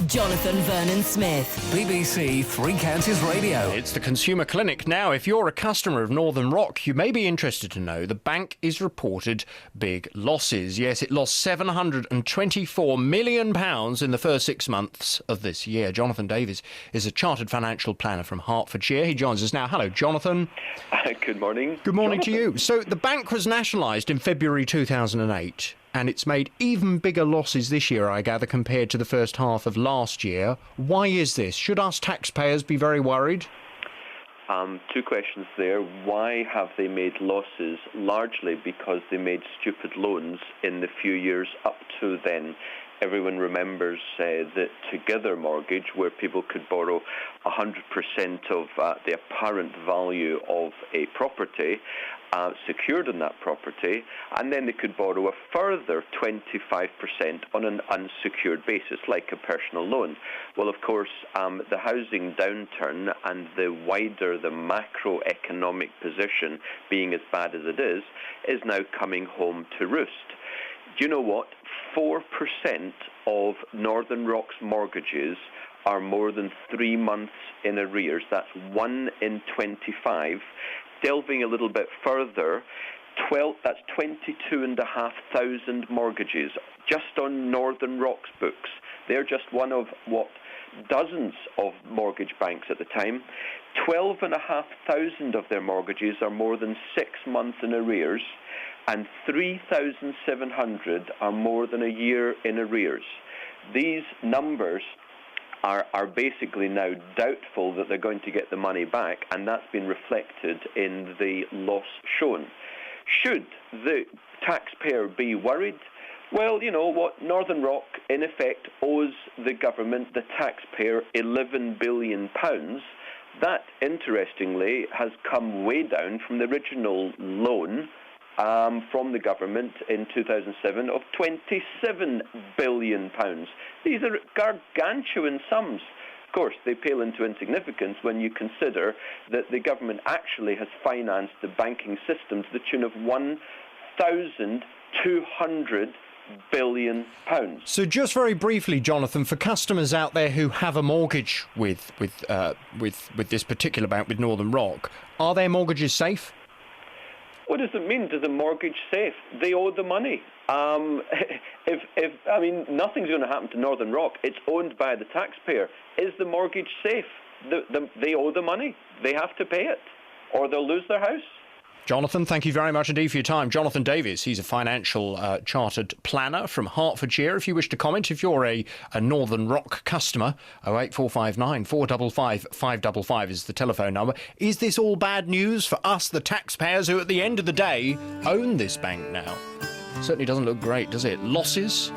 Jonathan Vernon-Smith. BBC Three Counties Radio. It's the Consumer Clinic. Now, if you're a customer of Northern Rock, you may be interested to know the bank is reported big losses. Yes, it lost £724 million in the first 6 months of this year. Jonathan Davies is a chartered financial planner from Hertfordshire. He joins us now. Hello, Jonathan. Good morning. Good morning Jonathan. to you. So the bank was nationalised in February 2008. And it's made even bigger losses this year, I gather, compared to the first half of last year. Why is this? Should us taxpayers be very worried? Two questions there. Why have they made losses? Largely because they made stupid loans in the few years up to then. Everyone remembers the Together mortgage, where people could borrow 100% of the apparent value of a property, secured in that property, and then they could borrow a further 25% on an unsecured basis, like a personal loan. Well, of course, the housing downturn and the wider the macroeconomic position being as bad as it is now coming home to roost. Do you know what? 4% of Northern Rock's mortgages are more than 3 months in arrears. That's 1 in 25. Delving a little bit further, that's 22,500 mortgages just on Northern Rock's books. They're just one of dozens of mortgage banks at the time. 12,500 of their mortgages are more than 6 months in arrears, and 3,700 are more than a year in arrears. These numbers are basically now doubtful that they're going to get the money back, and that's been reflected in the loss shown. Should the taxpayer be worried? Well, you know what? Northern Rock, in effect, owes the government, the taxpayer, £11 billion. That, interestingly, has come way down from the original loan from the government in 2007 of £27 billion. These are gargantuan sums. Of course, they pale into insignificance when you consider that the government actually has financed the banking system to the tune of £1,200 billion. So just very briefly, Jonathan, for customers out there who have a mortgage with this particular bank, with Northern Rock, are their mortgages safe? What does it mean? Does the mortgage safe? They owe the money. Nothing's going to happen to Northern Rock. It's owned by the taxpayer. Is the mortgage safe? They owe the money. They have to pay it, or they'll lose their house. Jonathan, thank you very much indeed for your time. Jonathan Davies, he's a financial chartered planner from Hertfordshire. If you wish to comment, if you're a Northern Rock customer, 08459 455 555 is the telephone number. Is this all bad news for us, the taxpayers, who at the end of the day own this bank now? Certainly doesn't look great, does it? Losses